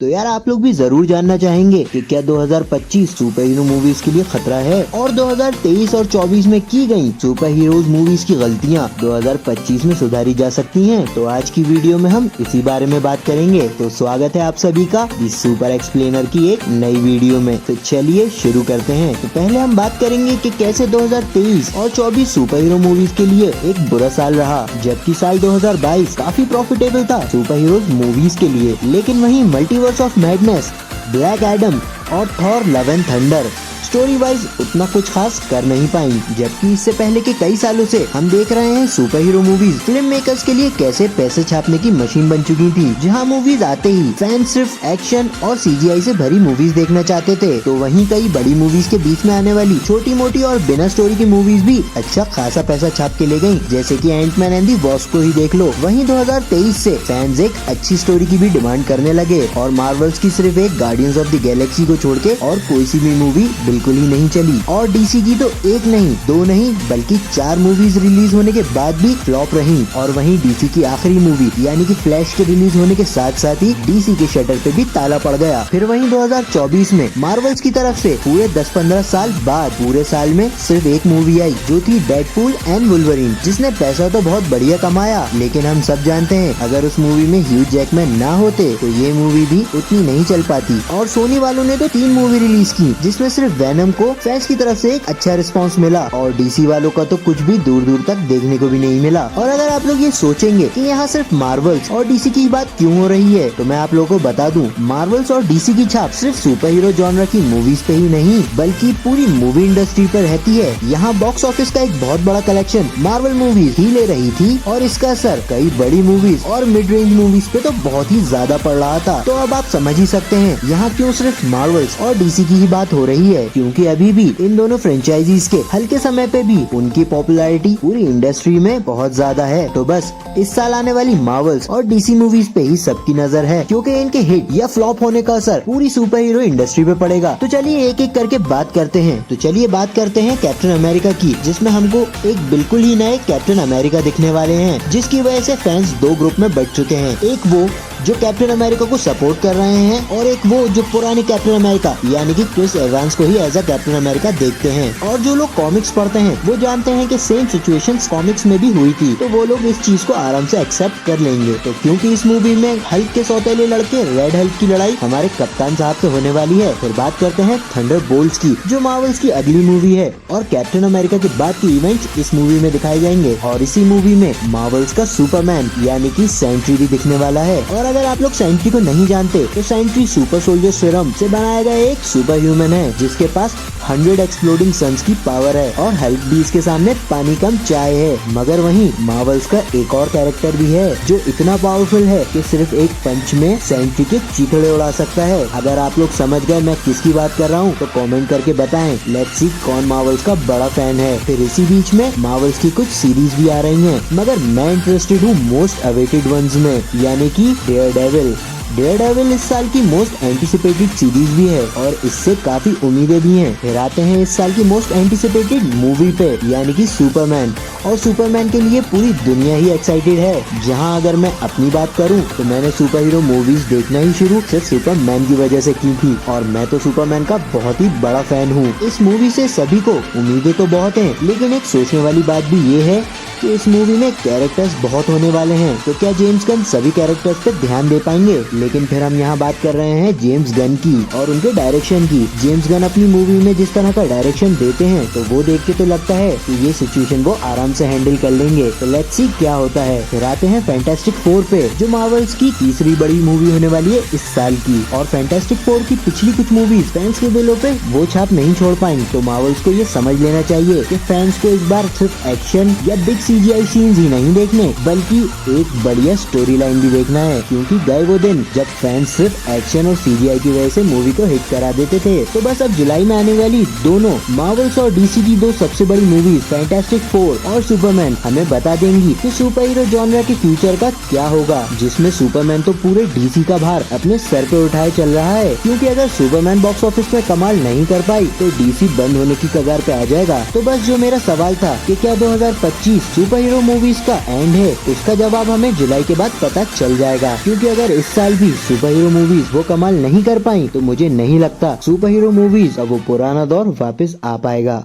तो यार आप लोग भी जरूर जानना चाहेंगे कि क्या 2025 सुपर हीरो मूवीज के लिए खतरा है और 2023 और 24 में की गई सुपर हीरोज मूवीज की गलतियां 2025 में सुधारी जा सकती हैं। तो आज की वीडियो में हम इसी बारे में बात करेंगे। तो स्वागत है आप सभी का इस सुपर एक्सप्लेनर की एक नई वीडियो में। तो चलिए शुरू करते हैं। तो पहले हम बात करेंगे कि कैसे 2023 और 24 सुपर हीरो मूवीज के लिए एक बुरा साल रहा, जबकि साल 2022 काफी प्रॉफिटेबल था सुपर हीरोज मूवीज के लिए। लेकिन वहीं multiverse of madness, black Adam और Thor love and thunder story wise उतना कुछ खास कर नहीं पाई, जबकि इससे पहले के कई सालों से हम देख रहे हैं super hero movies film makers के लिए कैसे पैसे छापने की मशीन बन चुकी थी। जहां मूवीज आते ही फैंस सिर्फ एक्शन और सीजीआई से भरी मूवीज देखना चाहते थे, तो वहीं कई बड़ी मूवीज के बीच में आने वाली छोटी मोटी और बिना स्टोरी की मूवीज भी अच्छा खासा पैसा छाप के ले गयी, जैसे की एंटमैन एंड दी वॉस्प को ही देख लो। वहीं 2023 से फैंस एक अच्छी स्टोरी की भी डिमांड करने लगे और मार्वल्स की सिर्फ एक गार्डियंस ऑफ द गैलेक्सी को छोड़ के और कोई सी भी मूवी बिल्कुल ही नहीं चली। और डीसी की तो एक नहीं, दो नहीं, बल्कि 4 मूवीज रिलीज होने के बाद भी फ्लॉप रही। और वहीं डीसी की आखिरी मूवी यानी कि फ्लैश के रिलीज होने के साथ साथ ही डीसी के शटर पे भी ताला पड़ गया। फिर वहीं 2024 में मार्वल्स की तरफ से पूरे 10-15 साल बाद पूरे साल में सिर्फ एक मूवी आई, जो थी डेडपूल एंड वुल्वरीन, जिसने पैसा तो बहुत बढ़िया कमाया, लेकिन हम सब जानते हैं अगर उस मूवी में ह्यू जैकमैन ना होते तो ये मूवी भी उतनी नहीं चल पाती। और सोनी वालों ने तो 3 मूवी रिलीज की, जिसमें सिर्फ वेनम को फैंस की तरफ से एक अच्छा रिस्पांस मिला और डीसी वालों का तो कुछ भी दूर दूर तक देखने को भी नहीं मिला। और अगर आप लोग ये सोचेंगे कि यहाँ सिर्फ मार्वल्स और डीसी की बात क्यों हो रही है, तो मैं आप लोगों को बता दूं, मार्वल्स और डीसी की छाप सिर्फ सुपर हीरो जॉनर की मूवीज पे ही नहीं, बल्कि पूरी मूवी इंडस्ट्री पर रहती है। यहाँ बॉक्स ऑफिस का एक बहुत बड़ा कलेक्शन मार्वल मूवीज ही ले रही थी और इसका असर कई बड़ी मूवीज और मिड रेंज मूवीज पे तो बहुत ही ज्यादा पड़ रहा था। तो अब आप समझ ही सकते हैं यहाँ क्यों सिर्फ मार्वल्स और डीसी की ही बात हो रही है, क्योंकि अभी भी इन दोनों फ्रेंचाइजीज के हल्के समय पे भी उनकी पॉपुलैरिटी पूरी इंडस्ट्री में बहुत ज्यादा है। तो बस इस साल आने वाली मार्वल्स और डीसी मूवीज पे ही सबकी नजर है, क्योंकि इनके हिट या फ्लॉप होने का असर पूरी सुपर हीरो इंडस्ट्री पे पड़ेगा। तो चलिए एक एक करके बात करते हैं। तो चलिए बात करते हैं कैप्टन अमेरिका की, जिसमें हमको एक बिल्कुल ही नए कैप्टन अमेरिका दिखने वाले हैं, जिसकी वजह से फैंस 2 ग्रुप में बट चुके हैं। एक वो जो कैप्टन अमेरिका को सपोर्ट कर रहे हैं और एक वो जो पुराने कैप्टन अमेरिका यानी कि क्रिस एवांस को ही एज अ कैप्टन अमेरिका देखते हैं। और जो लोग कॉमिक्स पढ़ते हैं वो जानते हैं कि सेम सिचुएशंस कॉमिक्स में भी हुई थी, तो वो लोग इस चीज को आराम से एक्सेप्ट कर लेंगे। तो क्योंकि इस मूवी में हल्क के सौतेले लड़के रेड हल्क की लड़ाई हमारे कप्तान साहब से होने वाली है। फिर बात करते हैं थंडरबोल्ट्स की, जो मार्वल्स की अगली मूवी है और कैप्टन अमेरिका के बाद के इवेंट्स इस मूवी में दिखाए जाएंगे। और इसी मूवी में मार्वल्स का सुपरमैन यानी कि सेंट्री भी दिखने वाला है। और अगर आप लोग सेंट्री को नहीं जानते तो सेंट्री सुपर सोल्जर सीरम से बनाया गया एक सुपर ह्यूमन है, जिसके पास 100 एक्सप्लोडिंग सन्स की पावर है और हल्क भी इसके सामने पानी कम चाय है। मगर वहीं मार्वल्स का एक और कैरेक्टर भी है जो इतना पावरफुल है कि सिर्फ एक पंच में सेंट्री के चीथड़े उड़ा सकता है। अगर आप लोग समझ गए मैं किसकी बात कर रहा हूँ तो कमेंट करके बताएं। लेट्स सी कौन मार्वल्स का बड़ा फैन है। फिर इसी बीच में मार्वल्स की कुछ सीरीज भी आ रही हैं, मगर मैं इंटरेस्टेड हूँ मोस्ट अवेटेड वंस में, यानी कि डेयरडेविल इस साल की मोस्ट एंटिसिपेटेड सीरीज भी है और इससे काफी उम्मीदें भी हैं। फिर आते हैं इस साल की मोस्ट एंटिसिपेटेड मूवी पे, यानी कि सुपरमैन। और सुपरमैन के लिए पूरी दुनिया ही एक्साइटेड है। जहां अगर मैं अपनी बात करूं तो मैंने सुपर हीरो मूवीज देखना ही शुरू सिर्फ सुपरमैन की वजह से की थी और मैं तो सुपरमैन का बहुत ही बड़ा फैन हूँ। इस मूवी से सभी को उम्मीदें तो बहुत हैं, लेकिन एक सोचने वाली बात भी ये है कि इस मूवी में कैरेक्टर्स बहुत होने वाले हैं, तो क्या जेम्स गन सभी कैरेक्टर्स पे ध्यान दे पाएंगे। लेकिन फिर हम यहाँ बात कर रहे हैं जेम्स गन की और उनके डायरेक्शन की। जेम्स गन अपनी मूवी में जिस तरह का डायरेक्शन देते हैं तो वो देख के तो लगता है कि ये सिचुएशन वो आराम से हैंडल कर लेंगे। तो लेट्स सी क्या होता है। फिर आते हैं फैंटास्टिक 4 पे, जो मार्वल्स की तीसरी बड़ी मूवी होने वाली है इस साल की। और फैंटास्टिक 4 की पिछली कुछ मूवीज फैंस के दिलों पे वो छाप नहीं छोड़ पाई, तो मार्वल्स को ये समझ लेना चाहिए कि फैंस को इस बार सिर्फ एक्शन या बिग सीजीआई सीन्स ही नहीं देखने, बल्कि एक बढ़िया स्टोरी लाइन भी देखना है। क्योंकि गए वो दिन जब फैंस सिर्फ एक्शन और सीजीआई की वजह से मूवी को हिट करा देते थे। तो बस अब जुलाई में आने वाली दोनों मार्वल्स और डीसी की 2 सबसे बड़ी मूवीज फैंटास्टिक 4 और सुपरमैन हमें बता देंगी कि सुपर हीरो जॉनर के फ्यूचर का क्या होगा, जिसमें सुपरमैन तो पूरे डीसी का भार अपने सर पे उठाए चल रहा है। क्योंकि अगर सुपरमैन बॉक्स ऑफिस में कमाल नहीं कर पाई तो डीसी बंद होने की कगार पे आ जाएगा। तो बस जो मेरा सवाल था कि क्या 2025 सुपर हीरो मूवीज का एंड है, उसका जवाब हमें जुलाई के बाद पता चल जाएगा। क्योंकि अगर इस साल भी सुपर हीरो मूवीज वो कमाल नहीं कर पाई तो मुझे नहीं लगता सुपर हीरो मूवीज अब वो पुराना दौर वापस आ पाएगा।